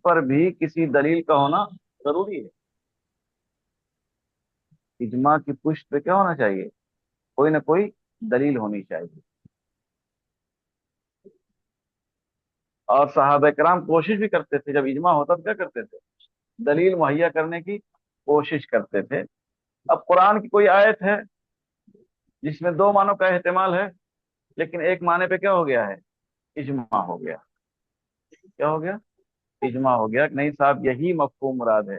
पर भी किसी दलील का होना जरूरी है। इजमा की पुष्ट पे क्या होना चाहिए? कोई ना कोई दलील होनी चाहिए। और सहाबा किराम कोशिश भी करते थे, जब इजमा होता तो क्या करते थे? दलील मुहैया करने की कोशिश करते थे। अब कुरान की कोई आयत है जिसमें दो मानों का एहतिमाल है, लेकिन एक माने पे क्या हो गया है? इजमा हो गया। क्या हो गया? इजमा हो गया कि नहीं साहब, यही मफहूम मुराद है।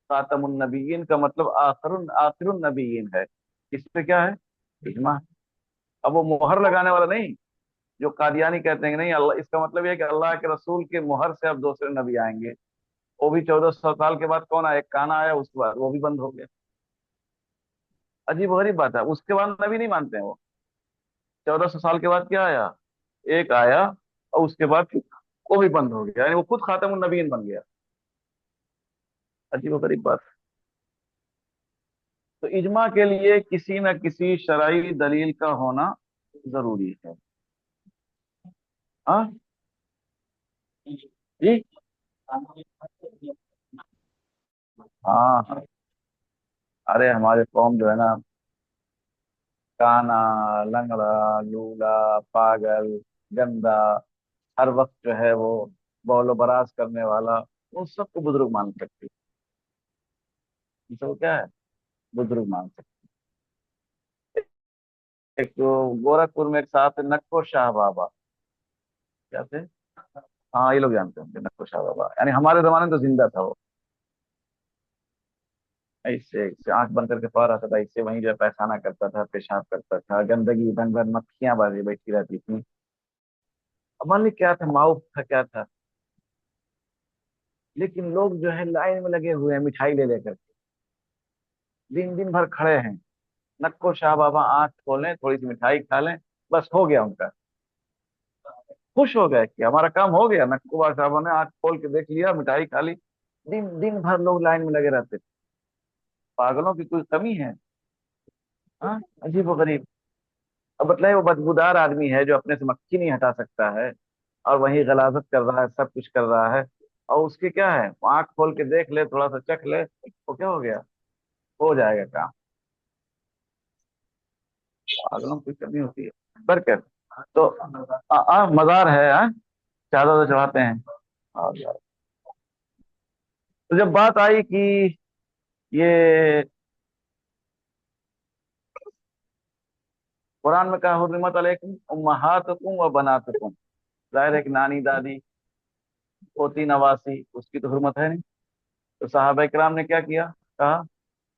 खातमुन नबीयीन का मतलब आखिरुन नबीयीन है। इस पे क्या है? इजमा। अब वो मुहर लगाने वाला नहीं, जो कादियानी कहते हैं कि नहीं अल्लाह, इसका मतलब ये है कि अल्लाह के रसूल के मुहर से अब दूसरे नबी आएंगे। वो भी 1400 साल के बाद कौन आया? एक काना आया, उसके बाद वो भी बंद हो गया। अजीब गरीब बात है, उसके बाद नबी नहीं मानते हैं वो। 1400 साल के बाद क्या आया? एक आया, और उसके बाद वो भी बंद हो गया, यानी वो खुद खातमुन नबीयीन बन गया। अजीब गरीब बात। तो इजमा के लिए किसी न किसी शरई दलील का होना जरूरी है। हाँ जी। हाँ हाँ। अरे हमारे कौम जो है ना, काना, लंगड़ा, लूला, पागल, गंदा, हर वक्त जो है वो बौलो बराज करने वाला, उन सबको बुजुर्ग मान सकती है। ये सब क्या है? बुजुर्ग मान सकते। एक तो गोरखपुर में एक साहब थे, नक्को शाह बाबा। क्या थे? हाँ, ये लोग जानते होंगे नक्को शाह बाबा, यानी हमारे जमाने में तो जिंदा था वो। ऐसे ऐसे आंख बंद करके पा रहा था, इससे वहीं जो है पैखाना करता था, पेशाब करता था, गंदगी भन भन मक्खियां बाजी बैठी रहती थी। अब मान ली क्या था, माउथ था, क्या था। लेकिन लोग जो है लाइन में लगे हुए हैं मिठाई ले लेकर, दिन दिन भर खड़े हैं। नक्को शाह बाबा आंख खोलें, थोड़ी सी मिठाई खा लें, बस हो गया उनका। खुश हो गए कि हमारा काम हो गया। नक्को बाबा साहब ने आंख खोल के देख लिया, मिठाई खा ली। दिन दिन भर लोग लाइन में लगे रहते थे। पागलों की कोई कमी है? हाँ, अजीब व गरीब। अब बताइए, वो बदबूदार आदमी है जो अपने से मक्खी नहीं हटा सकता है, और वही गलाजत कर रहा है, सब कुछ कर रहा है। और उसके क्या है, आंख खोल के देख ले, थोड़ा सा चख ले, वो क्या हो गया? हो जाएगा काम। पागलों की कमी होती है। पर क्या? तो मजार है, चादर तो चढ़ाते हैं। और यार, तो जब बात आई कि ये कुरान में कहा हुर्रिमत अलैकुम उम्महातुकुम व बनातुकुम, जाहिर है कि नानी दादी पोती नवासी उसकी तो हुर्मत है नहीं। तो साहबा किराम ने क्या किया? कहा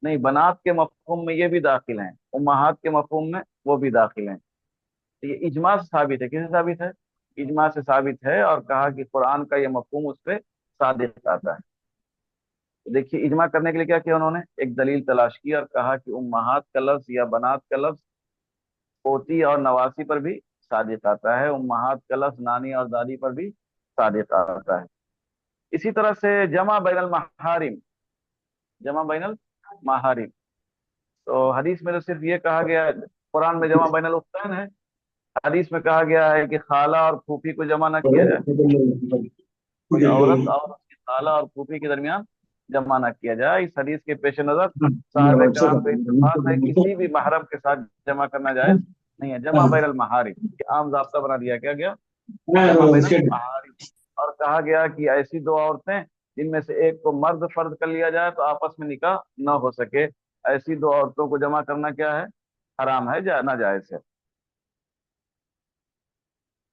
नहीं, बनात के मफहूम में ये भी दाखिल हैं, उम्महात के मफहूम में वो भी दाखिल हैं। तो ये इजमा से साबित है। किससे साबित है? इजमा से साबित है। और कहा कि कुरान का ये मफहूम उस पर सादिक आता है। तो देखिए, इजमा करने के लिए क्या किया उन्होंने? एक दलील तलाश की और कहा कि उम्महात का लफ्ज या बनात का लफ्ज पोती और नवासी पर भी सादिक आता है, उम्महात का लफ्ज नानी और दादी पर भी सादिक आता है। इसी तरह से जमा बैनल महारिम, जमा बैनल महारिम, तो हदीस में तो सिर्फ ये कहा गया है, कुरान में जमा बैनल उख्तैन है। हदीस में कहा गया है कि खाला और फूफी को जमा ना किया जाए। कोई औरत और उसकी खाला और फूफी के दरमियान जमा ना किया जाए। इस हदीस के पेश नजर साहब कराम का इत्तेफाक है, किसी भी महरम के साथ जमा करना जायज नहीं है। जमा बैनल महारिम, ये आम जाब्ता बना दिया। क्या गया? जमा बैनल महारिम। और कहा गया कि ऐसी दो औरतें जिनमें से एक को मर्द फर्द कर लिया जाए तो आपस में निकाह न हो सके, ऐसी दो औरतों को जमा करना क्या है? हराम है, नाजायज है।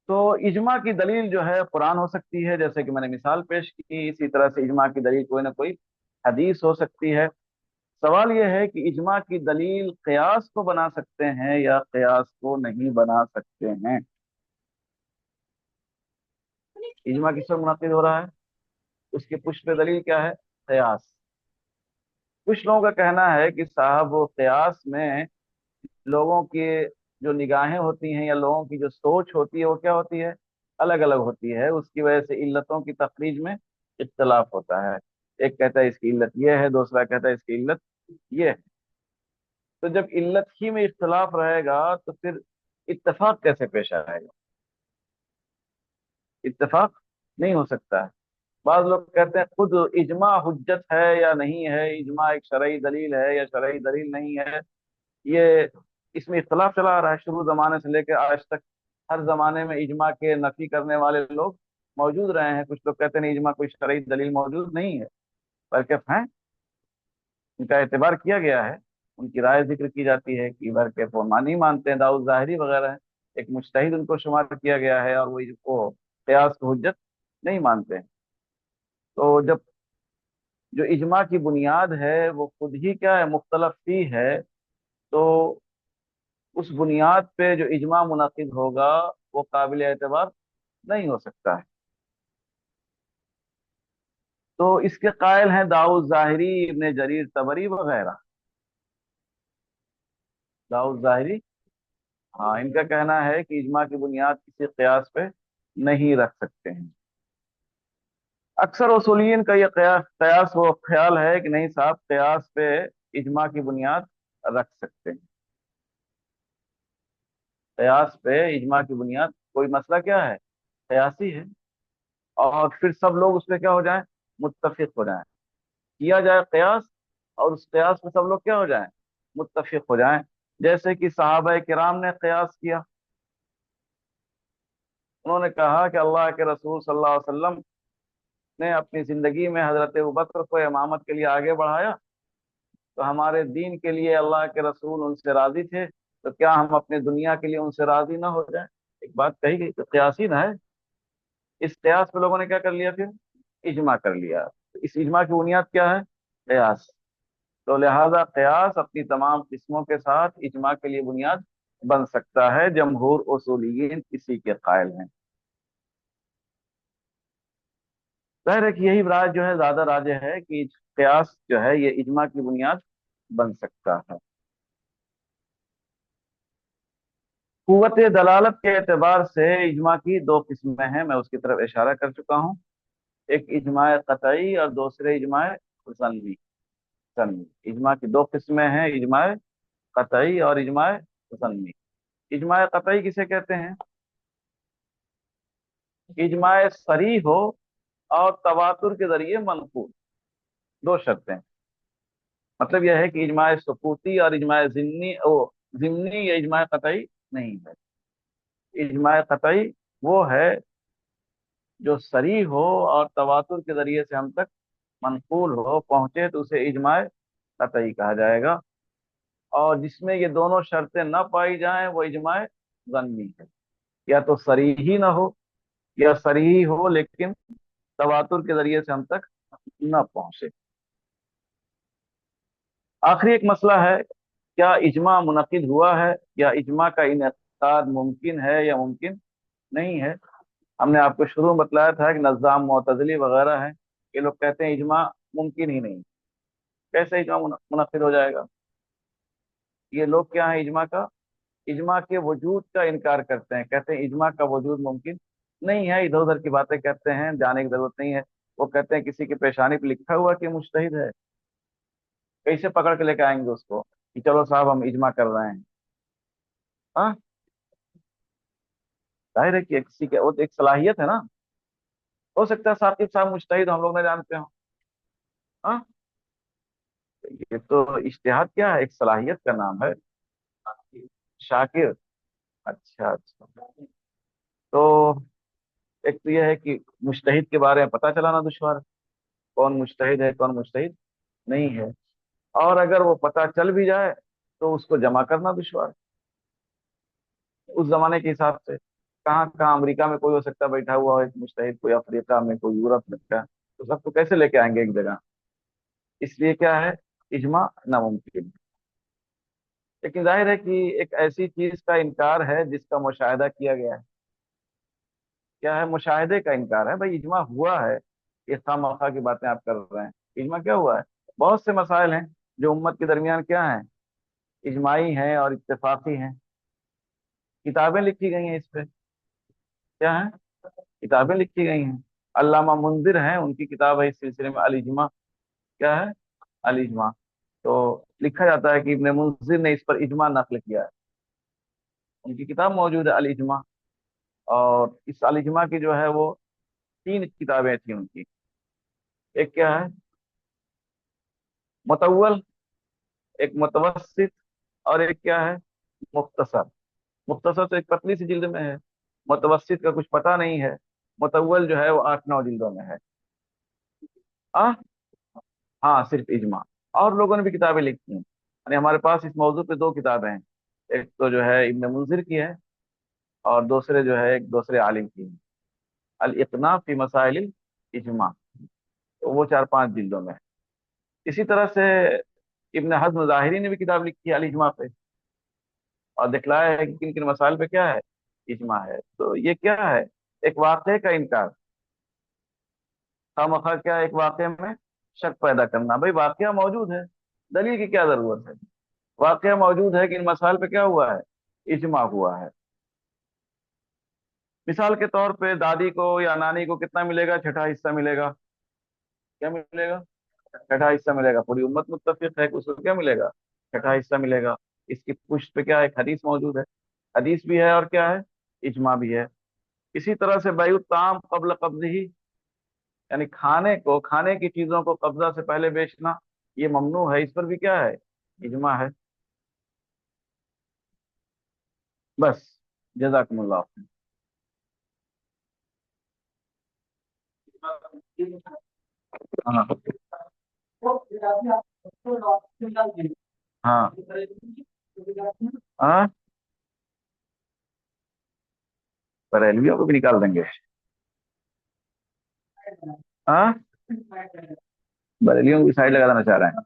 तो इजमा की दलील जो है कुरान हो सकती है, जैसे कि मैंने मिसाल पेश की। इसी तरह से इजमा की दलील कोई ना कोई हदीस हो सकती है। सवाल यह है कि इजमा की दलील कयास को बना सकते हैं या कयास को नहीं बना सकते हैं। इजमा किस पर मुनक़िद हो रहा है? उसकी पुष्ट पे दलील क्या है? कयास। कुछ लोगों का कहना है कि साहब वो कयास में लोगों की जो निगाहें होती हैं या लोगों की जो सोच होती है वो क्या होती है? अलग अलग होती है। उसकी वजह से इल्लतों की तखरीज में इख्तलाफ होता है। एक कहता है इसकी इल्लत ये है, दूसरा कहता है इसकी इल्लत ये है। तो जब इल्लत ही में इख्तलाफ रहेगा तो फिर इत्तेफाक कैसे पेश आएगा? इत्तेफाक नहीं हो सकता है। بعض लोग कहते हैं खुद इजमा हुज्जत है या नहीं है, इजमा एक शरई दलील है या शरई दलील नहीं है। ये इसमें इख्तलाफ चला आ रहा है शुरू जमाने से लेकर आज तक। हर जमाने में इजमा के नफी करने वाले लोग मौजूद रहे हैं। कुछ लोग कहते हैं नहीं, इजमा कोई शरई दलील मौजूद नहीं है, बल्कि हैं, उनका एतबार किया गया है, उनकी राय जिक्र की जाती है कि बल्कि वो नहीं मानते हैं, दाऊद ज़ाहिरी वगैरह है, एक मुजतहिद उनको शुमार किया गया है, और वो कयास को हुज्जत नहीं मानते हैं। तो जब जो इजमा की बुनियाद है वो खुद ही क्या है, मुख्तलफ फी है, तो उस बुनियाद पे जो इजमा मुनक़िद होगा वो काबिल एतबार नहीं हो सकता है। तो इसके कायल हैं दाऊद ज़ाहिरी, इब्ने जरीर तबरी वगैरह। दाऊद ज़ाहिरी, हाँ, इनका कहना है कि इजमा की बुनियाद किसी कयास पे नहीं रख सकते हैं। अक्सर उसूलियन का ये कयास कयास वो ख्याल है कि नहीं साहब, कयास पे इजमा की बुनियाद रख सकते हैं। कयास पे इजमा की बुनियाद, कोई मसला क्या है, कयासी है, और फिर सब लोग उस पे क्या हो जाएं, मुत्तफिक हो जाएं, किया जाए कयास, और उस कयास पे सब लोग क्या हो जाएं, मुत्तफिक हो जाएं। जैसे कि सहाबा किराम ने कयास किया, उन्होंने कहा कि अल्लाह के रसूल सल्लल्लाहु अलैहि वसल्लम ने अपनी जिंदगी में हजरत अबू बकर को इमामत के लिए आगे बढ़ाया, तो हमारे दीन के लिए अल्लाह के रसूल उनसे राजी थे, तो क्या हम अपने दुनिया के लिए उनसे राजी ना हो जाए। एक बात कही गई, तो कयासी ना है। इस कयास पे लोगों ने क्या कर लिया, फिर इजमा कर लिया। तो इस इजमा की बुनियाद क्या है, कयास। तो लिहाजा कयास अपनी तमाम किस्मों के साथ इजमा के लिए बुनियाद बन सकता है। जमहूर उसूलियीन इसी के कायल हैं। जाहिर है कि यही राज जो है ज्यादा राज है कि कयास जो है ये इजमा की बुनियाद बन सकता है। कुव्वत दलालत के एतबार से इजमा की दो किस्में हैं, मैं उसकी तरफ इशारा कर चुका हूँ। एक इजमा कतई और दूसरे इजमा ज़न्नी। ज़न्नी इजमा की दो किस्में हैं, इजमा कतई और इजमा ज़न्नी। इजमा कतई किसे कहते हैं, इजमा सरी हो और तवातुर के जरिए मनकूल। दो शर्तें, मतलब यह है कि इजमा सुकूती और इजमा जिन्नी ओ जिमनी या इजमा कतई नहीं है। इजमा कतई वो है जो सरी हो और तवातुर के जरिए से हम तक मनकूल हो पहुंचे, तो उसे इजमा कतई कहा जाएगा। और जिसमें ये दोनों शर्तें न पाई जाएं वो इजमा ज़न्नी है। या तो सरी ही ना हो, या सरी ही हो लेकिन तवातुर के जरिए से हम तक न पहुंचे। आखिरी एक मसला है, क्या इजमा मुनक़िद हुआ है, या इजमा का इनेकाद मुमकिन है या मुमकिन नहीं है। हमने आपको शुरू में बतलाया था कि नज़ाम मोतज़िली वगैरह हैं, ये लोग कहते हैं इजमा मुमकिन ही नहीं। कैसे इजमा मुनक़िद हो जाएगा। ये लोग क्या है, इजमा के वजूद का इनकार करते हैं, कहते हैं इजमा का वजूद मुमकिन नहीं है, इधर उधर की बातें कहते हैं, जाने की जरूरत नहीं है। वो कहते हैं किसी की पेशानी पे लिखा हुआ कि मुजतहिद है, कैसे पकड़ के लेके आएंगे उसको कि चलो साहब हम इजमा कर रहे हैं। हाँ, जाहिर है कि किसी के वो तो एक सलाहियत है ना। हो सकता है साकिब साहब मुजतहिद हम लोग ना जानते हो। हाँ, ये तो इज्तिहाद क्या है, एक सलाहियत का नाम है। शाकिर, अच्छा अच्छा। तो एक तो यह है कि मुजतहिद के बारे में पता चलाना दुश्वार है, कौन मुजतहिद है कौन मुजतहिद नहीं है। और अगर वो पता चल भी जाए तो उसको जमा करना दुश्वार है। उस जमाने के हिसाब से कहाँ कहाँ अमेरिका में कोई हो सकता है बैठा हुआ हो एक मुजतहिद, कोई अफ्रीका में, कोई यूरोप में का, तो सबको कैसे लेके आएंगे एक जगह। इसलिए क्या है, इजमा नामुमकिन। लेकिन जाहिर है कि एक ऐसी चीज का इनकार है जिसका मुशाहिदा किया गया है। क्या है, मुशाहिदे का इनकार है। भाई इजमा हुआ है, ये खामखा की बातें आप कर रहे हैं। इजमा क्या हुआ है, बहुत से मसाइल हैं जो उम्मत के दरमियान क्या है, इजमाई हैं और इत्तेफाकी हैं। किताबें लिखी गई हैं इस पे, क्या है, किताबें लिखी गई हैं। अल्लामा मुंजिर हैं, उनकी किताब है इस सिलसिले में अल इजमा। क्या है, अल इजमा। तो लिखा जाता है कि इब्ने मुंजिर ने इस पर इजमा नकल किया है, उनकी किताब मौजूद है अल इजमा। और इस अल इजमा की जो है वो तीन किताबें थी उनकी। एक क्या है, मुतव्वल, एक मुतवस्सित, और एक क्या है, मुख्तसर। मुख्तसर तो एक पतली सी जिल्द में है, मुतवस्सित का कुछ पता नहीं है, मुतव्वल जो है वो 8-9 जिल्दों में है। आ? हाँ, सिर्फ इजमा। और लोगों ने भी किताबें लिखी हैं, यानी हमारे पास इस मौजू पे दो किताबें हैं। एक तो जो है इब्न मुंजिर की है, और दूसरे जो है एक दूसरे आलिम की है, अल इक़ना फी मसाइल इजमा। तो वो 4-5 जिल्दों में है। इसी तरह से इब्न हज़्म ज़ाहिरी ने भी किताब लिखी है अल इजमा पे, और दिखलाया है कि किन किन मसाइल पे क्या है, इजमा है। तो ये क्या है, एक वाक़े का इनकार, खामखा क्या है, एक वाक़े में शक पैदा करना। भाई वाक़या मौजूद है, दलील की क्या जरूरत है। वाक़या मौजूद है कि इन मसाइल पे क्या हुआ है, इजमा हुआ है। मिसाल के तौर पे दादी को या नानी को कितना मिलेगा, छठा हिस्सा मिलेगा। क्या मिलेगा, छठा हिस्सा मिलेगा। पूरी उम्मत मुत्तफिक है कि उसको क्या मिलेगा, छठा हिस्सा मिलेगा। इसकी पुष्ट पे क्या है, एक हदीस मौजूद है। हदीस भी है और क्या है, इजमा भी है। इसी तरह से बयु ताम कब्ल कब्ज ही, यानी खाने को, खाने की चीजों को कब्जा से पहले बेचना, ये ममनू है। इस पर भी क्या है, इजमा है। बस, जजाकुमुल्लाह। हाँ हाँ हाँ, बरेलवियों को भी निकाल देंगे। हाँ, बरेलियों की साइड लगाना चाह रहे हैं।